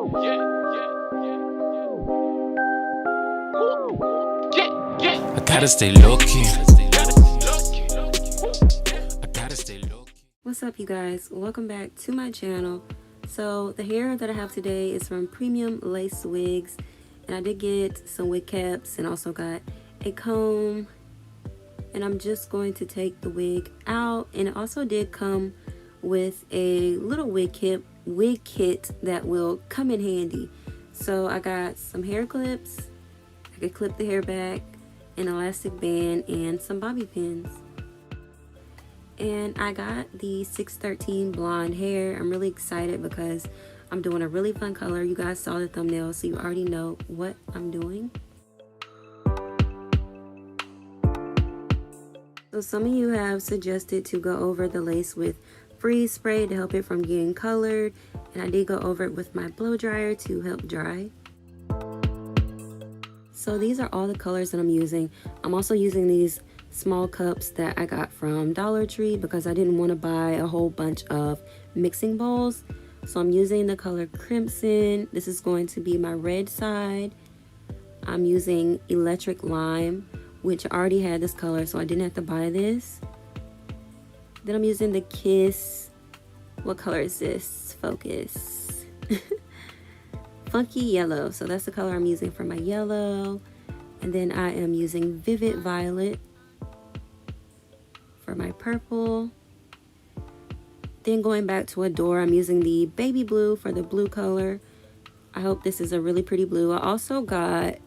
I gotta stay low-key. What's up, you guys? Welcome back to my channel. So the hair that I have today is from Premium Lace Wigs, and I did get some wig caps and also got a comb, and I'm just going to take the wig out. And it also did come with a little wig kit that will come in handy. So I got some hair clips, I could clip the hair back, an elastic band, and some bobby pins. And I got the 613 blonde hair. I'm really excited because I'm doing a really fun color. You guys saw the thumbnail, so you already know what I'm doing. So some of you have suggested to go over the lace with freeze spray to help it from getting colored, and I did go over it with my blow dryer to help dry. So these are all the colors that I'm using. I'm also using these small cups that I got from Dollar Tree because I didn't want to buy a whole bunch of mixing bowls. So I'm using the color Crimson. This is going to be my red side. I'm using Electric Lime, which I already had this color, so I didn't have to buy this. Then I'm using the Kiss. What color is this? Focus. Funky Yellow. So that's the color I'm using for my yellow. And then I am using Vivid Violet for my purple. Then going back to Adore, I'm using the baby blue for the blue color. I hope this is a really pretty blue. I also got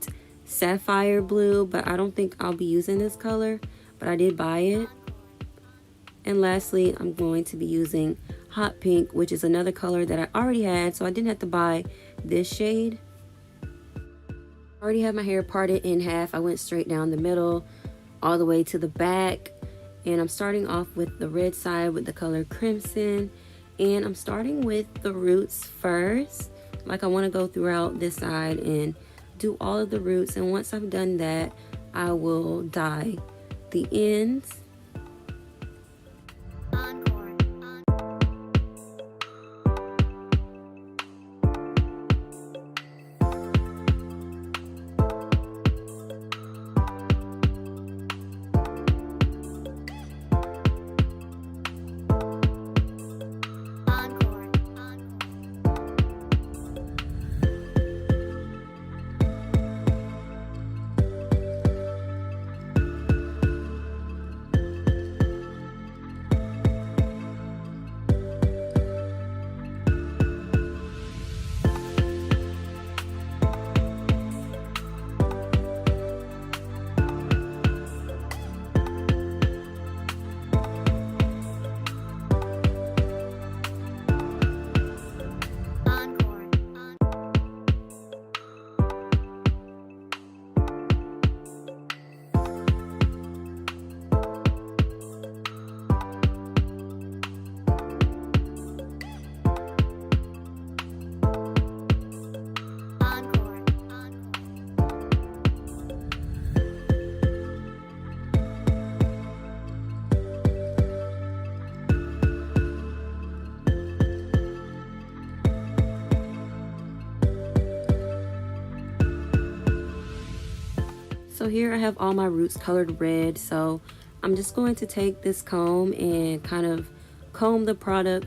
Sapphire Blue, but I don't think I'll be using this color, but I did buy it. And lastly, I'm going to be using Hot Pink, which is another color that I already had, so I didn't have to buy this shade. I already have my hair parted in half. I went straight down the middle all the way to the back. And I'm starting off with the red side with the color Crimson. And I'm starting with the roots first. Like, I want to go throughout this side and do all of the roots. And once I've done that, I will dye the ends. So here I have all my roots colored red, so I'm just going to take this comb and kind of comb the product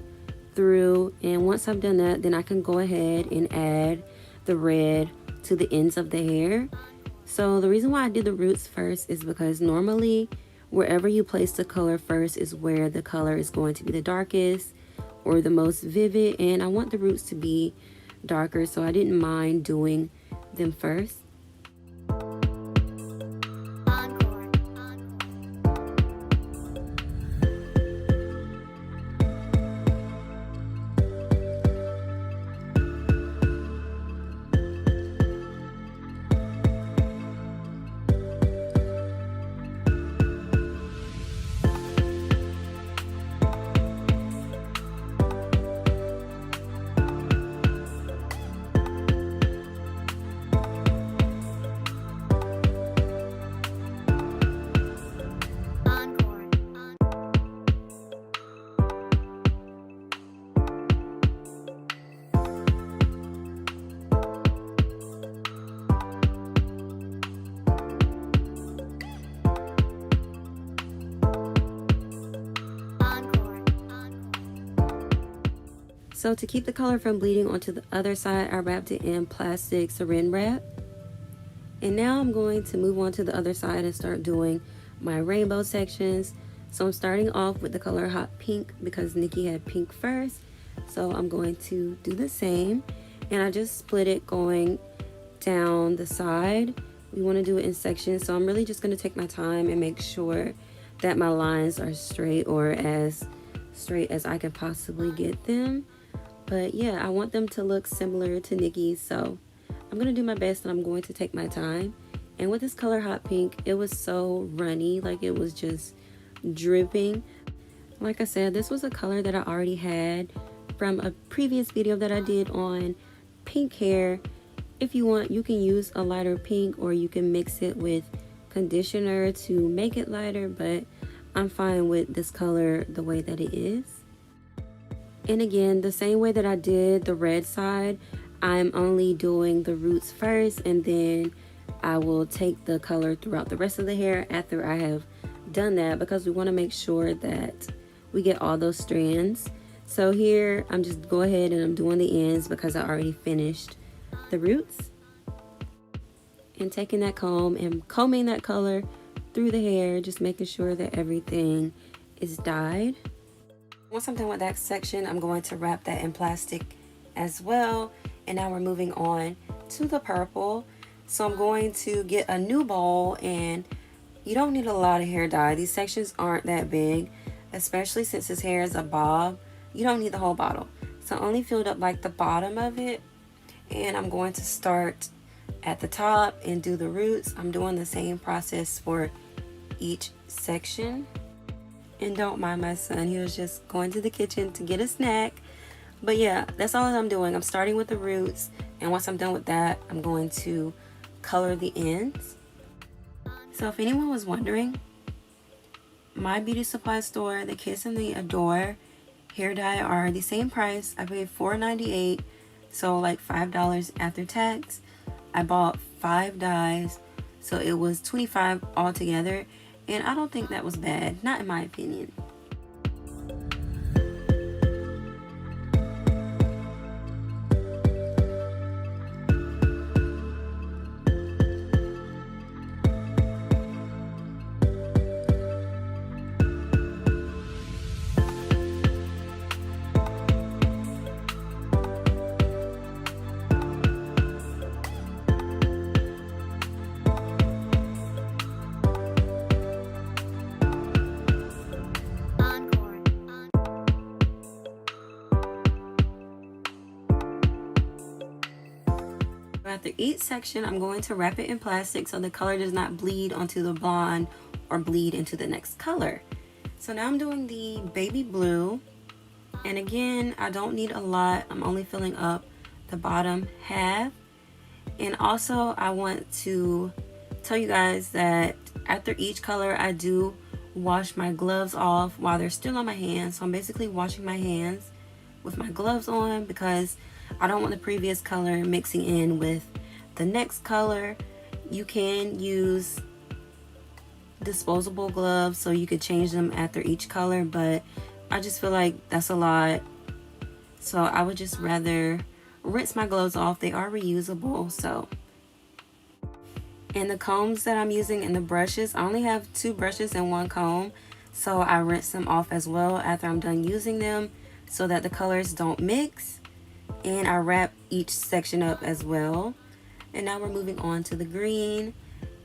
through, and once I've done that, then I can go ahead and add the red to the ends of the hair. So the reason why I did the roots first is because normally wherever you place the color first is where the color is going to be the darkest or the most vivid, and I want the roots to be darker, so I didn't mind doing them first. So to keep the color from bleeding onto the other side, I wrapped it in plastic saran wrap. And now I'm going to move on to the other side and start doing my rainbow sections. So I'm starting off with the color Hot Pink because Nicki had pink first. So I'm going to do the same. And I just split it going down the side. We want to do it in sections. So I'm really just going to take my time and make sure that my lines are straight, or as straight as I can possibly get them. But yeah, I want them to look similar to Nicki's, so I'm going to do my best and I'm going to take my time. And with this color Hot Pink, it was so runny, like it was just dripping. Like I said, this was a color that I already had from a previous video that I did on pink hair. If you want, you can use a lighter pink, or you can mix it with conditioner to make it lighter, but I'm fine with this color the way that it is. And again, the same way that I did the red side, I'm only doing the roots first, and then I will take the color throughout the rest of the hair after I have done that, because we want to make sure that we get all those strands. So here I'm just go ahead and I'm doing the ends because I already finished the roots, and taking that comb and combing that color through the hair, just making sure that everything is dyed. Once I'm done with that section, I'm going to wrap that in plastic as well. And now we're moving on to the purple. So I'm going to get a new bowl, and you don't need a lot of hair dye. These sections aren't that big, especially since this hair is a bob. You don't need the whole bottle. So I only filled up like the bottom of it, and I'm going to start at the top and do the roots. I'm doing the same process for each section. And don't mind my son, he was just going to the kitchen to get a snack. But yeah, that's all I'm doing. I'm starting with the roots, and once I'm done with that, I'm going to color the ends. So if anyone was wondering, my beauty supply store, the Kiss and the Adore hair dye are the same price. I paid $4.98, so like $5 after tax. I bought 5 dyes, so it was $25 altogether, and I don't think that was bad, not in my opinion. After each section, I'm going to wrap it in plastic so the color does not bleed onto the blonde or bleed into the next color. So now I'm doing the baby blue, and again, I don't need a lot. I'm only filling up the bottom half. And also, I want to tell you guys that after each color, I do wash my gloves off while they're still on my hands. So I'm basically washing my hands with my gloves on, because I don't want the previous color mixing in with the next color. You can use disposable gloves so you could change them after each color, but I just feel like that's a lot. So I would just rather rinse my gloves off. They are reusable. So, and the combs that I'm using and the brushes, I only have 2 brushes and 1 comb, so I rinse them off as well after I'm done using them so that the colors don't mix. And I wrap each section up as well. And now we're moving on to the green.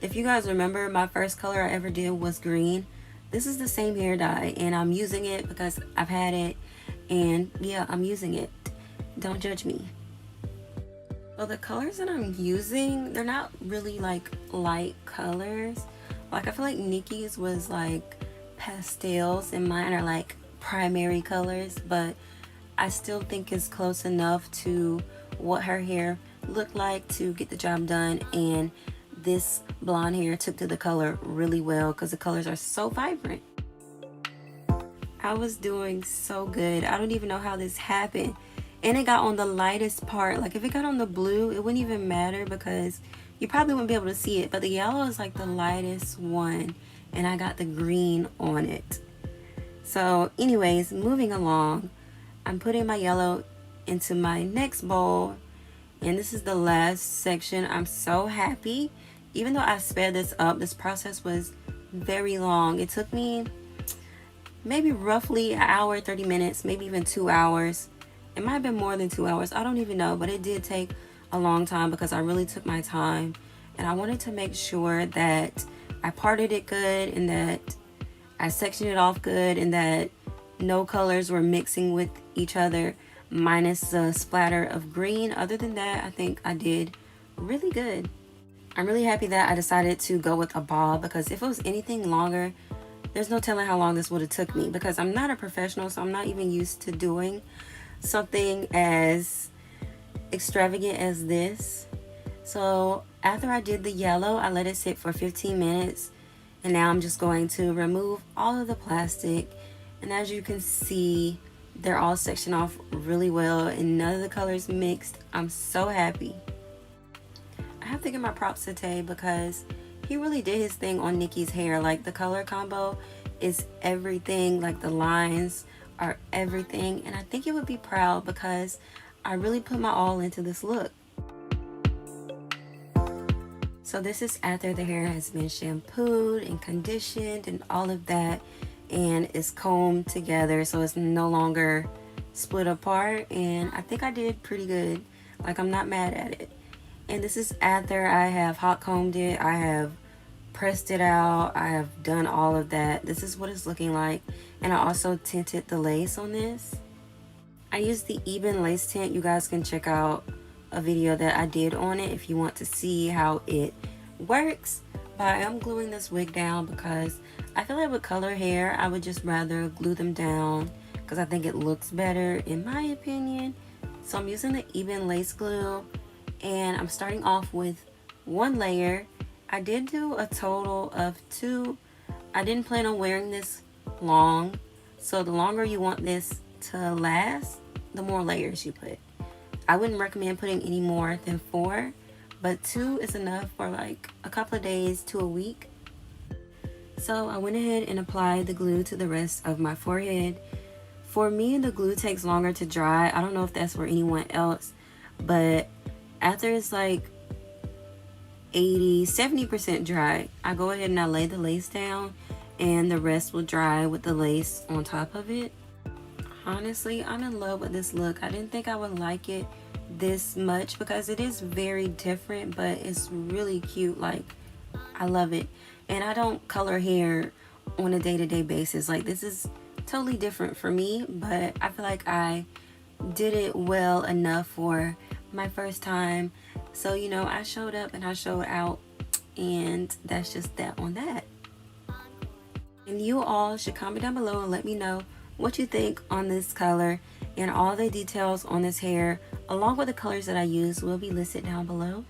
If you guys remember, my first color I ever did was green. This is the same hair dye, and I'm using it because I've had it, and yeah, I'm using it. Don't judge me. Well, the colors that I'm using, they're not really like light colors. Like I feel like Nicki's was like pastels and mine are like primary colors, but I still think it's close enough to what her hair looked like to get the job done. And this blonde hair took to the color really well because the colors are so vibrant. I was doing so good. I don't even know how this happened. And it got on the lightest part. Like if it got on the blue, it wouldn't even matter because you probably wouldn't be able to see it. But the yellow is like the lightest one, and I got the green on it. So anyways, moving along, I'm putting my yellow into my next bowl. And this is the last section. I'm so happy. Even though I sped this up, this process was very long. It took me maybe roughly an hour, 30 minutes, maybe even 2 hours. It might have been more than 2 hours. I don't even know, but it did take a long time because I really took my time. And I wanted to make sure that I parted it good and that I sectioned it off good and that no colors were mixing with each other, minus the splatter of green. Other than that, I think I did really good. I'm really happy that I decided to go with a bob, because if it was anything longer, there's no telling how long this would have took me, because I'm not a professional, so I'm not even used to doing something as extravagant as this. So after I did the yellow, I let it sit for 15 minutes, and now I'm just going to remove all of the plastic. And as you can see, they're all sectioned off really well and none of the colors mixed. I'm so happy. I have to give my props to Tay, because he really did his thing on Nicki's hair. Like, the color combo is everything. Like, the lines are everything, and I think he would be proud because I really put my all into this look. So this is after the hair has been shampooed and conditioned and all of that, and it's combed together so it's no longer split apart, and I think I did pretty good. Like, I'm not mad at it. And this is after I have hot combed it, I have pressed it out, I have done all of that. This is what it's looking like. And I also tinted the lace on this. I used the even lace tint. You guys can check out a video that I did on it if you want to see how it works. But I am gluing this wig down because I feel like with color hair, I would just rather glue them down because I think it looks better in my opinion. So I'm using the even lace glue, and I'm starting off with one layer. I did do a total of 2. I didn't plan on wearing this long, so the longer you want this to last, the more layers you put. I wouldn't recommend putting any more than 4, but 2 is enough for like a couple of days to a week. So I went ahead and applied the glue to the rest of my forehead. For me, the glue takes longer to dry. I don't know if that's for anyone else, but after it's like 70% dry, I go ahead and I lay the lace down, and the rest will dry with the lace on top of it. Honestly, I'm in love with this look. I didn't think I would like it this much because it is very different, but it's really cute. Like, I love it. And I don't color hair on a day-to-day basis. Like, this is totally different for me, but I feel like I did it well enough for my first time. So, you know, I showed up and I showed out, and that's just that on that. And you all should comment down below and let me know what you think on this color, and all the details on this hair along with the colors that I use will be listed down below.